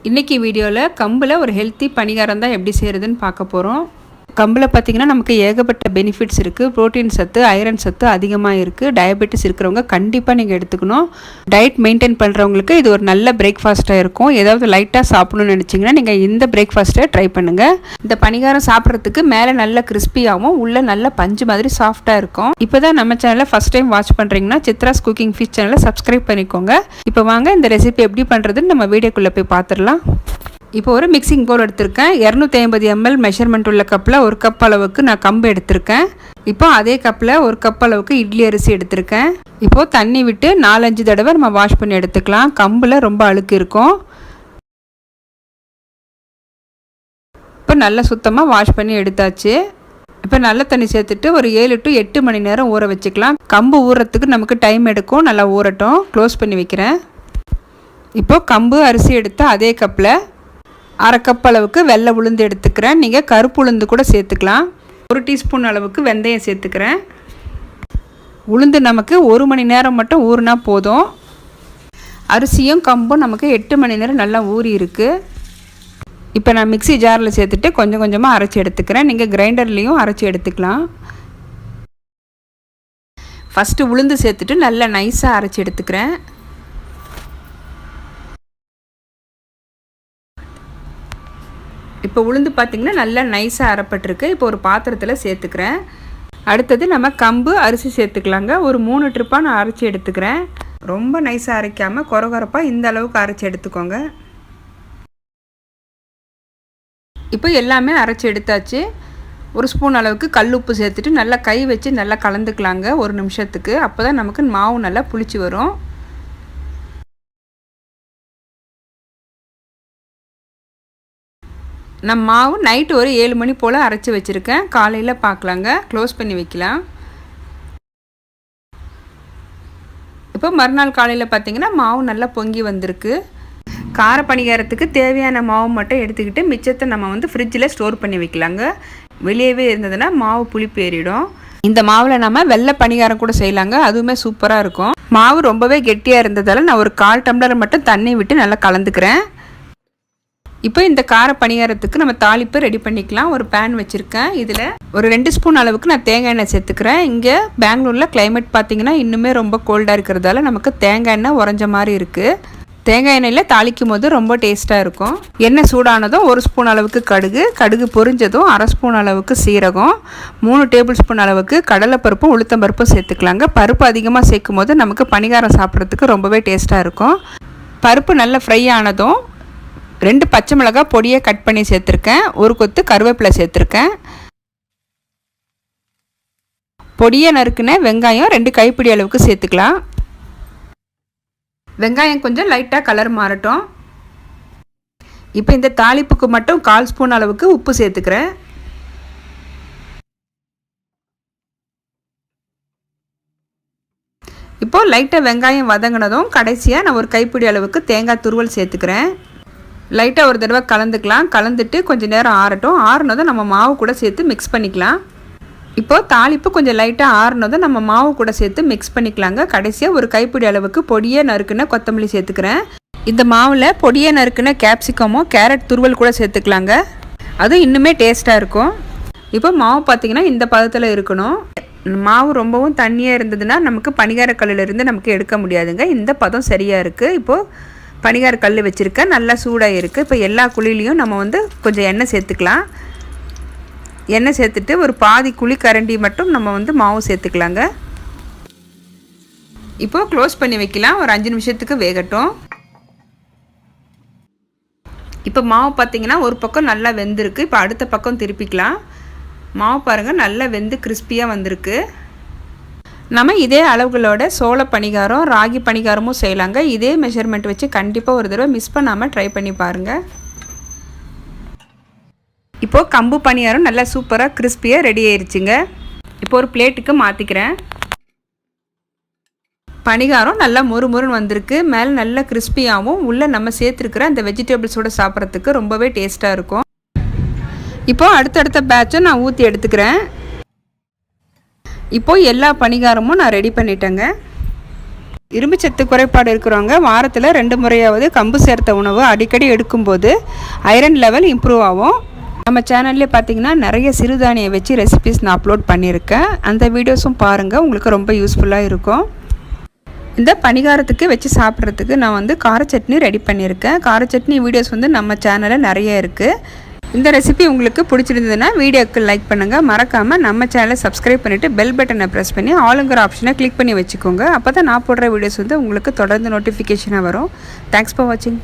இன்றைக்கி வீடியோவில் கம்பில் ஒரு ஹெல்த்தி பணிகாரம் தான் எப்படி செய்கிறதுன்னு பார்க்க போகிறோம். கம்பில் பார்த்திங்கன்னா நமக்கு ஏகப்பட்ட பெனிஃபிட்ஸ் இருக்குது. ப்ரோட்டீன் சத்து, ஐரன் சத்து அதிகமாக இருக்குது. டயபெட்டிஸ் இருக்கிறவங்க கண்டிப்பாக நீங்கள் எடுத்துக்கணும். டயட் மெயின்டைன் பண்ணுறவங்களுக்கு இது ஒரு நல்ல பிரேக்ஃபாஸ்ட்டாக இருக்கும். ஏதாவது லைட்டாக சாப்பிடணும்னு நினச்சிங்கன்னா நீங்கள் இந்த பிரேக்ஃபாஸ்ட்டை ட்ரை பண்ணுங்கள். இந்த பணிகாரம் சாப்பிட்றதுக்கு மேலே நல்ல கிறிஸ்பியாகவும் உள்ள நல்ல பஞ்சு மாதிரி சாஃப்டாக இருக்கும். இப்போ தான் நம்ம சேனலை ஃபஸ்ட் டைம் வாட்ச் பண்ணுறீங்கன்னா சித்ராஸ் குக்கிங் ஃபிஷ் சேனலை சப்ஸ்கிரைப் பண்ணிக்கோங்க. இப்போ வாங்க இந்த ரெசிபி எப்படி பண்ணுறதுன்னு நம்ம வீடியோக்குள்ளே போய் பார்த்துடலாம். இப்போ ஒரு மிக்சிங் பவுல் எடுத்திருக்கேன். 250 ml மெஷர்மெண்ட் உள்ள கப்பில் ஒரு கப் அளவுக்கு நான் கம்பு எடுத்திருக்கேன். இப்போ அதே கப்பில் ஒரு கப் அளவுக்கு இட்லி அரிசி எடுத்திருக்கேன். இப்போது தண்ணி விட்டு 4-5 தடவை நம்ம வாஷ் பண்ணி எடுத்துக்கலாம். கம்பில் ரொம்ப அழுக்கு இருக்கும். இப்போ நல்லா சுத்தமாக வாஷ் பண்ணி எடுத்தாச்சு. இப்போ நல்ல தண்ணி சேர்த்துட்டு ஒரு 7 to 8 மணி நேரம் ஊற வச்சுக்கலாம். கம்பு ஊறுறதுக்கு நமக்கு டைம் எடுக்கும். நல்லா ஊறட்டும். க்ளோஸ் பண்ணி வைக்கிறேன். இப்போது கம்பு அரிசி எடுத்து அதே கப்பில் 1/2 கப் அளவுக்கு வெள்ளை உளுந்து எடுத்துக்கிறேன். நீங்கள் கருப்பு உளுந்து கூட சேர்த்துக்கலாம். 1 டீஸ்பூன் அளவுக்கு வெந்தயம் சேர்த்துக்கிறேன். உளுந்து நமக்கு 1 மணி நேரம் மட்டும் ஊறினா போதும். அரிசியும் கம்பும் நமக்கு 8 மணி நேரம் நல்லா ஊறி இருக்குது. இப்போ நான் மிக்ஸி ஜாரில் சேர்த்துட்டு கொஞ்சம் கொஞ்சமாக அரைச்சி எடுத்துக்கிறேன். நீங்கள் கிரைண்டர்லேயும் அரைச்சி எடுத்துக்கலாம். ஃபஸ்ட்டு உளுந்து சேர்த்துட்டு நல்லா நைஸாக அரைச்சி எடுத்துக்கிறேன். இப்போ உளுந்து பார்த்திங்கன்னா நல்லா நைஸாக அரைப்பட்டிருக்கு. இப்போ ஒரு பாத்திரத்தில் சேர்த்துக்கிறேன். அடுத்தது நம்ம கம்பு அரிசி சேர்த்துக்கலாங்க. ஒரு 3 ட்ரிப்பாக நான் அரைச்சி எடுத்துக்கிறேன். ரொம்ப நைஸாக அரைக்காமல் கொரகொரப்பாக இந்த அளவுக்கு அரைச்சி எடுத்துக்கோங்க. இப்போ எல்லாமே அரைச்சி எடுத்தாச்சு. 1 ஸ்பூன் அளவுக்கு கல் உப்பு சேர்த்துட்டு நல்லா கை வச்சு நல்லா கலந்துக்கலாங்க 1 நிமிஷத்துக்கு. அப்போ தான் நமக்கு மாவு நல்லா புளிச்சு வரும். நான் மாவு நைட்டு ஒரு 7 மணி போல் அரைச்சி வச்சுருக்கேன். காலையில் பார்க்கலாங்க. க்ளோஸ் பண்ணி வைக்கலாம். இப்போ மறுநாள் காலையில் பார்த்திங்கன்னா மாவு நல்லா பொங்கி வந்திருக்கு. கார பணிகாரத்துக்கு தேவையான மாவு மட்டும் எடுத்துக்கிட்டு மிச்சத்தை நம்ம ஃப்ரிட்ஜில் ஸ்டோர் பண்ணி வைக்கலாங்க. வெளியவே இருந்ததுன்னா மாவு புளிப்பு ஏறிடும். இந்த மாவில் நம்ம வெள்ளை பணிகாரம் கூட செய்யலாங்க. அதுவுமே சூப்பராக இருக்கும். மாவு ரொம்பவே கெட்டியாக இருந்ததால் நான் ஒரு 1/4 டம்ளர் மட்டும் தண்ணி விட்டு நல்லா கலந்துக்கிறேன். இப்போ இந்த கார பணிகாரத்துக்கு நம்ம தாளிப்பு ரெடி பண்ணிக்கலாம். ஒரு பேன் வச்சுருக்கேன். இதில் ஒரு 2 ஸ்பூன் அளவுக்கு நான் தேங்காய் எண்ணெய் சேர்த்துக்கிறேன். இங்கே பெங்களூரில் கிளைமேட் பார்த்திங்கன்னா இன்னுமே ரொம்ப கோல்டாக இருக்கிறதால நமக்கு தேங்காய் எண்ணெய் உறைஞ்ச மாதிரி இருக்குது. தேங்காய் எண்ணெயில் தாளிக்கும் போது ரொம்ப டேஸ்ட்டாக இருக்கும். எண்ணெய் சூடானதும் 1 ஸ்பூன் அளவுக்கு கடுகு பொரிஞ்சதும் 1/2 ஸ்பூன் அளவுக்கு சீரகம், 3 டேபிள் ஸ்பூன் அளவுக்கு கடலைப்பருப்பும் உளுத்தம்பருப்பும் சேர்த்துக்கலாங்க. பருப்பு அதிகமாக சேர்க்கும் போது நமக்கு பணிகாரம் சாப்பிட்றதுக்கு ரொம்பவே டேஸ்ட்டாக இருக்கும். பருப்பு நல்லா ஃப்ரை ஆனதும் 2 பச்சை மிளகாய் பொடியை கட் பண்ணி சேர்த்துருக்கேன். 1 கொத்து கருவேப்பிலை சேர்த்துருக்கேன். பொடியை நறுக்குன வெங்காயம் 2 கைப்பிடி அளவுக்கு சேர்த்துக்கலாம். வெங்காயம் கொஞ்சம் லைட்டாக கலர் மாறட்டும். இப்போ இந்த தாளிப்புக்கு மட்டும் 1/4 ஸ்பூன் அளவுக்கு உப்பு சேர்த்துக்கிறேன். இப்போது லைட்டாக வெங்காயம் வதங்கினதும் கடைசியாக நான் ஒரு கைப்பிடி அளவுக்கு தேங்காய் துருவல் சேர்த்துக்கிறேன். லைட்டாக ஒரு தடவை கலந்துக்கலாம். கலந்துட்டு கொஞ்சம் நேரம் ஆறட்டும். ஆறுனதும் நம்ம மாவு கூட சேர்த்து மிக்ஸ் பண்ணிக்கலாம். இப்போது தாளிப்பு கொஞ்சம் லைட்டாக ஆறுனதும் நம்ம மாவு கூட சேர்த்து மிக்ஸ் பண்ணிக்கலாங்க. கடைசியாக ஒரு கைப்பிடி அளவுக்கு பொடியை நறுக்குன கொத்தமல்லி சேர்த்துக்கிறேன். இந்த மாவில் பொடியை நறுக்குன கேப்சிகமோ கேரட் துருவல் கூட சேர்த்துக்கலாங்க. அது இன்னுமே டேஸ்ட்டாக இருக்கும். இப்போ மாவு பார்த்திங்கன்னா இந்த பதத்தில் இருக்கணும். மாவு ரொம்பவும் தண்ணியாக இருந்ததுன்னா நமக்கு பணிகார கல்லிலிருந்து நமக்கு எடுக்க முடியாதுங்க. இந்த பதம் சரியாக இருக்குது. இப்போது பணிகார கல் வச்சுருக்கேன். நல்லா சூடாக இருக்குது. இப்போ எல்லா குழிலையும் நம்ம கொஞ்சம் எண்ணெய் சேர்த்துக்கலாம். எண்ணெய் சேர்த்துட்டு ஒரு பாதி குழி கரண்டி மட்டும் நம்ம மாவு சேர்த்துக்கலாங்க. இப்போது க்ளோஸ் பண்ணி வைக்கலாம். ஒரு 5 நிமிஷத்துக்கு வேகட்டும். இப்போ மாவு பார்த்திங்கன்னா ஒரு பக்கம் நல்லா வெந்திருக்கு. இப்போ அடுத்த பக்கம் திருப்பிக்கலாம். மாவு பாருங்கள் நல்லா வெந்து கிறிஸ்பியாக வந்திருக்கு. நம்ம இதே அளவுகளோட சோள பணிகாரம் ராகி பணிகாரமும் செய்யலாங்க. இதே மெஷர்மெண்ட் வச்சு கண்டிப்பாக ஒரு தடவை மிஸ் பண்ணாமல் ட்ரை பண்ணி பாருங்கள். இப்போது கம்பு பணிகாரம் நல்லா சூப்பராக கிறிஸ்பியாக ரெடி ஆயிடுச்சுங்க. இப்போ ஒரு பிளேட்டுக்கு மாற்றிக்கிறேன். பணிகாரம் நல்லா மொறுமொறுன்னு வந்திருக்கு. மேலே நல்லா கிறிஸ்பியாகவும் உள்ளே நம்ம சேர்த்துருக்கிற அந்த வெஜிடபிள்ஸோடு சாப்பிட்றதுக்கு ரொம்பவே டேஸ்ட்டாக இருக்கும். இப்போது அடுத்தடுத்த பேட்சை நான் ஊற்றி எடுத்துக்கிறேன். இப்போது எல்லா பணிகாரமும் நான் ரெடி பண்ணிட்டேங்க. இரும்பு சத்து குறைபாடு இருக்கிறவங்க வாரத்தில் 2 முறையாவது கம்பு சேர்த்த உணவு அடிக்கடி எடுக்கும்போது ஐரன் லெவல் இம்ப்ரூவ் ஆகும். நம்ம சேனல்லே பார்த்தீங்கன்னா நிறைய சிறுதானியை வச்சு ரெசிபிஸ் நான் அப்லோட் பண்ணியிருக்கேன். அந்த வீடியோஸும் பாருங்கள், உங்களுக்கு ரொம்ப யூஸ்ஃபுல்லாக இருக்கும். இந்த பணிகாரத்துக்கு வச்சு சாப்பிட்றதுக்கு நான் வந்து கார சட்னி ரெடி பண்ணியிருக்கேன். கார சட்னி வீடியோஸ் வந்து நம்ம சேனலில் நிறைய இருக்குது. இந்த ரெசிபி உங்களுக்கு பிடிச்சிருந்ததுன்னா வீடியோக்கு லைக் பண்ணுங்கள். மறக்காமல் நம்ம சேனலை சப்ஸ்கிரைப் பண்ணிவிட்டு பெல் பட்டனை ப்ரெஸ் பண்ணி ஆளுங்கிற ஆப்ஷனை கிளிக் பண்ணி வச்சுக்கோங்க. அப்போ தான் நான் போடுற வீடியோஸ் வந்து உங்களுக்கு தொடர்ந்து நோட்டிஃபிகேஷனாக வரும். தேங்க்ஸ் ஃபார் வாட்சிங்.